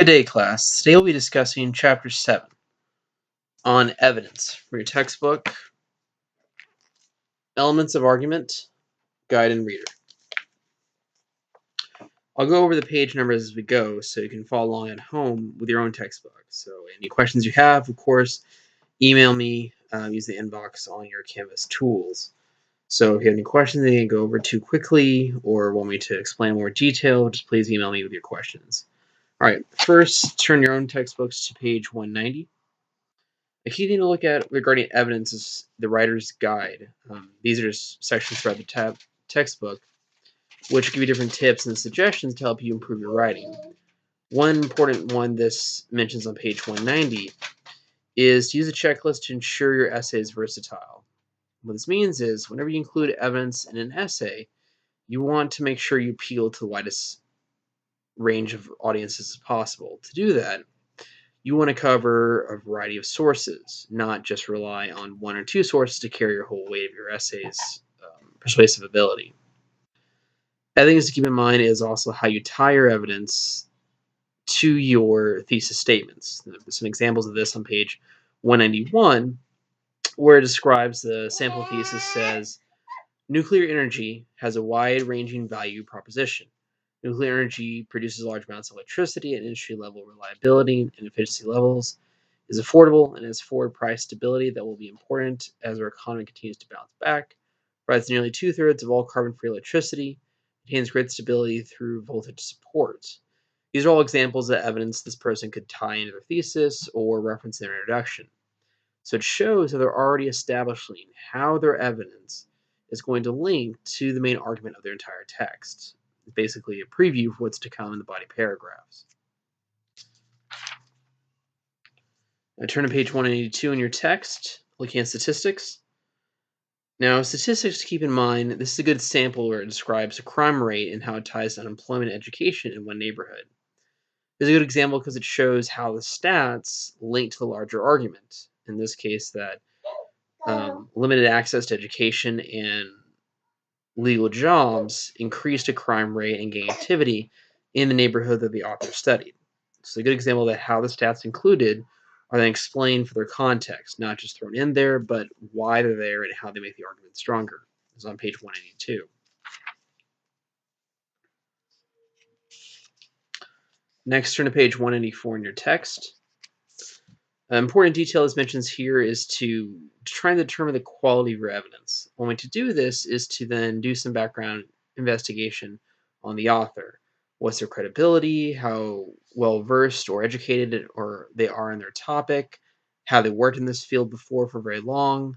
Good day, class. Today we'll be discussing Chapter 7 on evidence from your textbook, Elements of Argument, Guide and Reader. I'll go over the page numbers as we go so you can follow along at home with your own textbook. So any questions you have, of course, email me, use the inbox on your Canvas tools. So if you have any questions that you can go over too quickly or want me to explain more detail, just please email me with your questions. All right, first turn your own textbooks to page 190. A key thing to look at regarding evidence is the writer's guide. These are just sections throughout the textbook, which give you different tips and suggestions to help you improve your writing. One important one this mentions on page 190 is to use a checklist to ensure your essay is versatile. What this means is whenever you include evidence in an essay, you want to make sure you appeal to the widest range of audiences as possible. To do that, you want to cover a variety of sources, not just rely on one or two sources to carry your whole weight of your essay's persuasive ability. Other things to keep in mind is also how you tie your evidence to your thesis statements. There's some examples of this on page 191, where it describes the sample thesis says, nuclear energy has a wide-ranging value proposition. Nuclear energy produces large amounts of electricity at industry-level reliability and efficiency levels, is affordable, and has forward price stability that will be important as our economy continues to bounce back, provides nearly 2/3 of all carbon-free electricity, maintains great stability through voltage support. These are all examples of evidence this person could tie into their thesis or reference in their introduction. So it shows that they're already establishing how their evidence is going to link to the main argument of their entire text. It's basically a preview of what's to come in the body paragraphs. Now turn to page 182 in your text, looking at statistics. Now, statistics to keep in mind, this is a good sample where it describes a crime rate and how it ties to unemployment and education in one neighborhood. This is a good example because it shows how the stats link to the larger argument. In this case, that limited access to education and legal jobs increased a crime rate and gang activity in the neighborhood that the author studied. So a good example of how the stats included are then explained for their context, not just thrown in there, but why they're there and how they make the argument stronger. It's on page 182. Next, turn to page 184 in your text. An important detail that's mentioned here is to try and determine the quality of your evidence. One way to do this is to then do some background investigation on the author. What's their credibility, how well versed or educated or they are in their topic, how they worked in this field before for very long,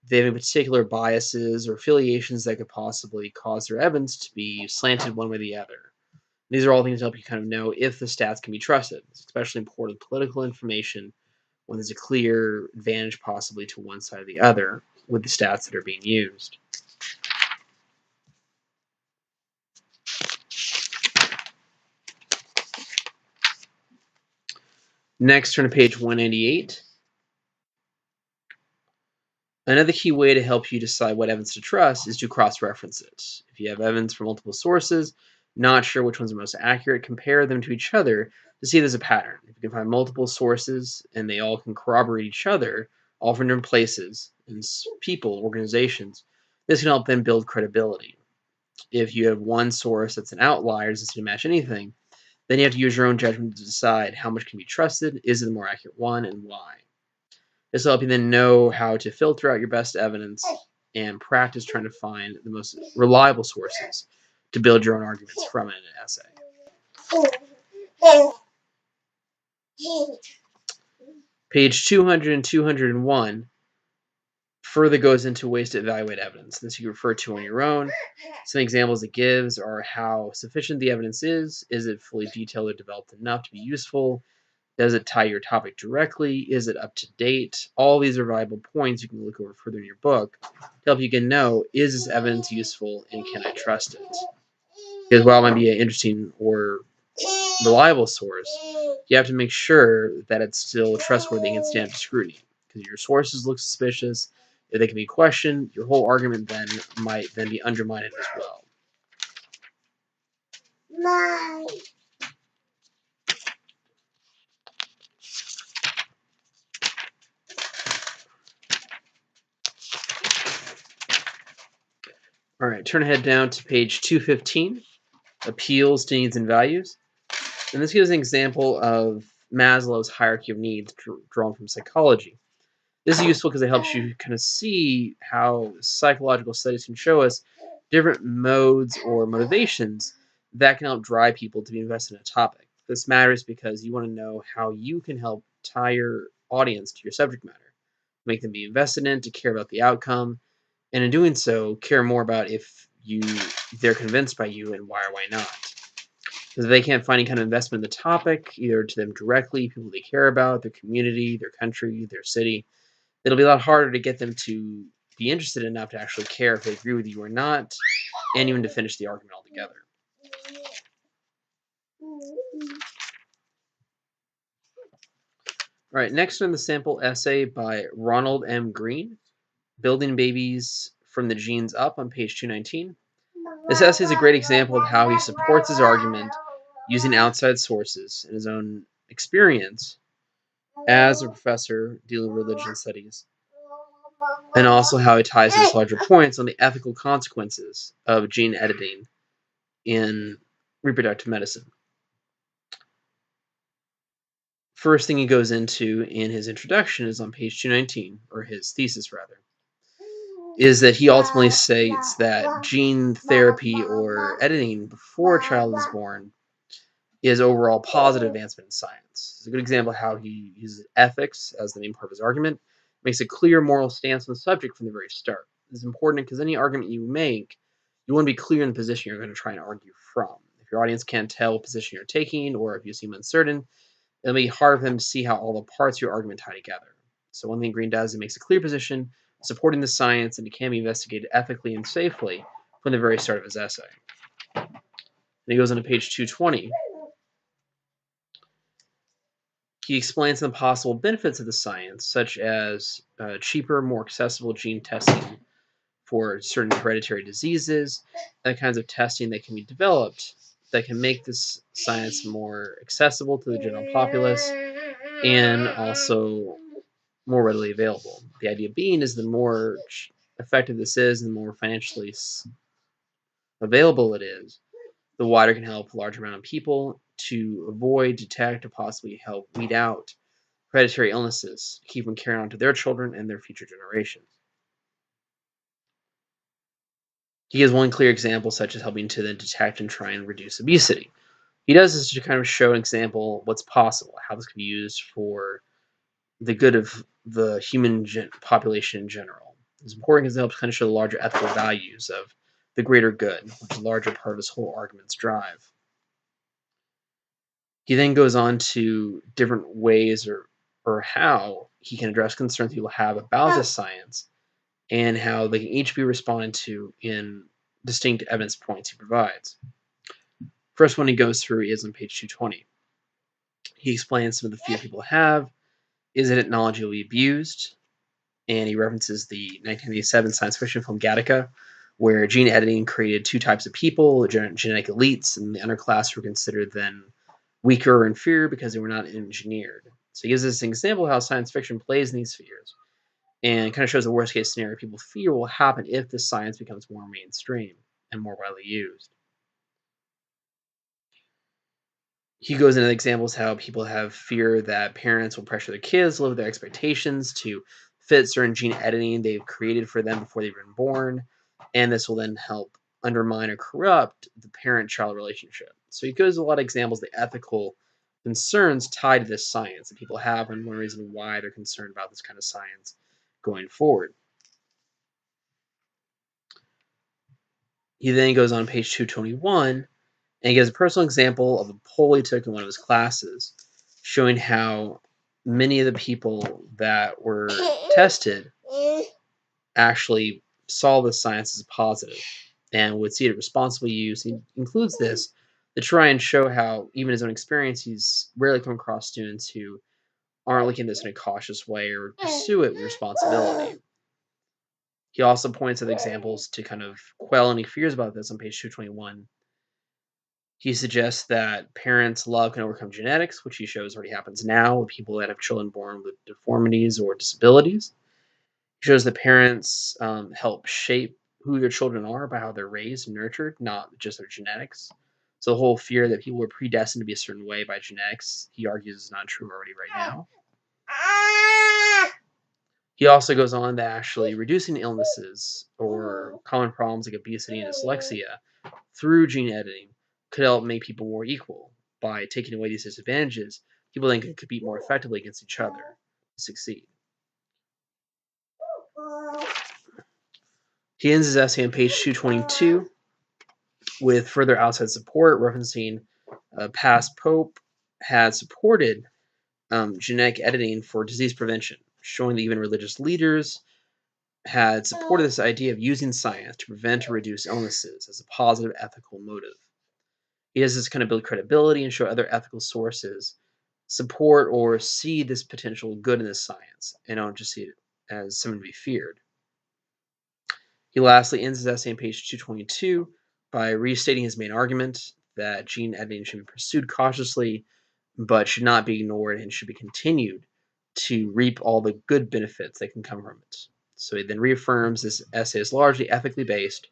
if they have any particular biases or affiliations that could possibly cause their evidence to be slanted one way or the other. These are all things to help you kind of know if the stats can be trusted. It's especially important political information when there's a clear advantage possibly to one side or the other with the stats that are being used. Next, turn to page 188. Another key way to help you decide what evidence to trust is to cross-reference it. If you have evidence from multiple sources, not sure which ones are most accurate, compare them to each other to see if there's a pattern. If you can find multiple sources and they all can corroborate each other, all from different places, and people, organizations, this can help them build credibility. If you have one source that's an outlier, doesn't seem to match anything, then you have to use your own judgment to decide how much can be trusted, is it the more accurate one, and why. This will help you then know how to filter out your best evidence and practice trying to find the most reliable sources to build your own arguments from in an essay. Page 200 and 201 further goes into ways to evaluate evidence. This you can refer to on your own. Some examples it gives are how sufficient the evidence is it fully detailed or developed enough to be useful, does it tie your topic directly, is it up to date? All these are valuable points you can look over further in your book to help you can know, is this evidence useful and can I trust it? Because while it might be an interesting or reliable source, you have to make sure that it's still trustworthy and can stand up to scrutiny. Because your sources look suspicious, if they can be questioned, your whole argument then might then be undermined as well. All right, turn ahead down to page 215, appeals to needs and values. And this gives an example of Maslow's hierarchy of needs drawn from psychology. This is useful because it helps you kind of see how psychological studies can show us different modes or motivations that can help drive people to be invested in a topic. This matters because you want to know how you can help tie your audience to your subject matter, make them be invested in, to care about the outcome, and in doing so, care more about if they're convinced by you and why or why not. Because if they can't find any kind of investment in the topic, either to them directly, people they care about, their community, their country, their city, it'll be a lot harder to get them to be interested enough to actually care if they agree with you or not, and even to finish the argument altogether. All right, next on the sample essay by Ronald M. Green, Building Babies from the Genes Up, on page 219. This essay is a great example of how he supports his argument using outside sources and his own experience as a professor dealing with religion studies, and also how he ties his larger points on the ethical consequences of gene editing in reproductive medicine. First thing he goes into in his introduction is on page 219, or his thesis rather, is that he ultimately states that gene therapy or editing before a child is born is overall positive advancement in science. It's a good example of how he uses ethics as the main part of his argument, makes a clear moral stance on the subject from the very start. This is important because any argument you make, you want to be clear in the position you're going to try and argue from. If your audience can't tell what position you're taking, or if you seem uncertain, it'll be hard for them to see how all the parts of your argument tie together. So one thing Green does, it makes a clear position supporting the science, and it can be investigated ethically and safely from the very start of his essay. And he goes on to page 220. He explains the possible benefits of the science, such as cheaper, more accessible gene testing for certain hereditary diseases, and the kinds of testing that can be developed that can make this science more accessible to the general populace and also more readily available. The idea being is the more effective this is, and the more financially available it is, the wider it can help a large amount of people to avoid, detect, or possibly help weed out hereditary illnesses, keep from carrying on to their children and their future generations. He gives one clear example, such as helping to then detect and try and reduce obesity. He does this to kind of show an example of what's possible, how this can be used for the good of the human population in general. It's important because it helps kind of show the larger ethical values of the greater good, which is a larger part of this whole argument's drive. He then goes on to different ways or how he can address concerns people have about this science and how they can each be responded to in distinct evidence points he provides. First one he goes through is on page 220. He explains some of the fear people have. Is that technology will be abused? And he references the 1987 science fiction film Gattaca, where gene editing created two types of people, genetic elites and the underclass, who were considered then weaker or inferior because they were not engineered. So he gives us an example of how science fiction plays in these fears and kind of shows the worst case scenario people fear will happen if this science becomes more mainstream and more widely used. He goes into examples how people have fear that parents will pressure their kids to live with their expectations to fit certain gene editing they've created for them before they've been born, and this will then help undermine or corrupt the parent-child relationship. So he goes to a lot of examples of the ethical concerns tied to this science that people have, and one reason why they're concerned about this kind of science going forward. He then goes on page 221, and he gives a personal example of a poll he took in one of his classes, showing how many of the people that were tested actually saw the science as positive and would see it responsibly used. He includes this to try and show how, even his own experience, he's rarely come across students who aren't looking at this in a cautious way or pursue it with responsibility. He also points at examples to kind of quell any fears about this on page 221. He suggests that parents' love can overcome genetics, which he shows already happens now with people that have children born with deformities or disabilities. He shows that parents help shape who their children are by how they're raised and nurtured, not just their genetics. So the whole fear that people are predestined to be a certain way by genetics, he argues, is not true already right now. He also goes on that actually reducing illnesses or common problems like obesity and dyslexia through gene editing could help make people more equal. By taking away these disadvantages, people then could compete more effectively against each other to succeed. He ends his essay on page 222 with further outside support, referencing past Pope had supported genetic editing for disease prevention, showing that even religious leaders had supported this idea of using science to prevent or reduce illnesses as a positive ethical motive. He does this kind of build credibility and show other ethical sources support or see this potential good in this science and don't just see it as something to be feared. He lastly ends his essay on page 222 by restating his main argument that gene editing should be pursued cautiously, but should not be ignored and should be continued to reap all the good benefits that can come from it. So he then reaffirms this essay is largely ethically based.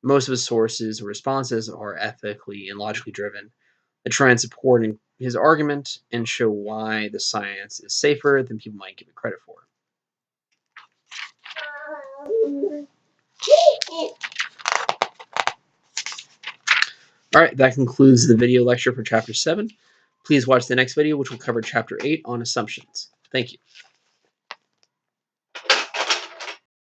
Most of his sources or responses are ethically and logically driven to try and support his argument and show why the science is safer than people might give it credit for. All right, that concludes the video lecture for Chapter 7. Please watch the next video, which will cover Chapter 8 on assumptions. Thank you.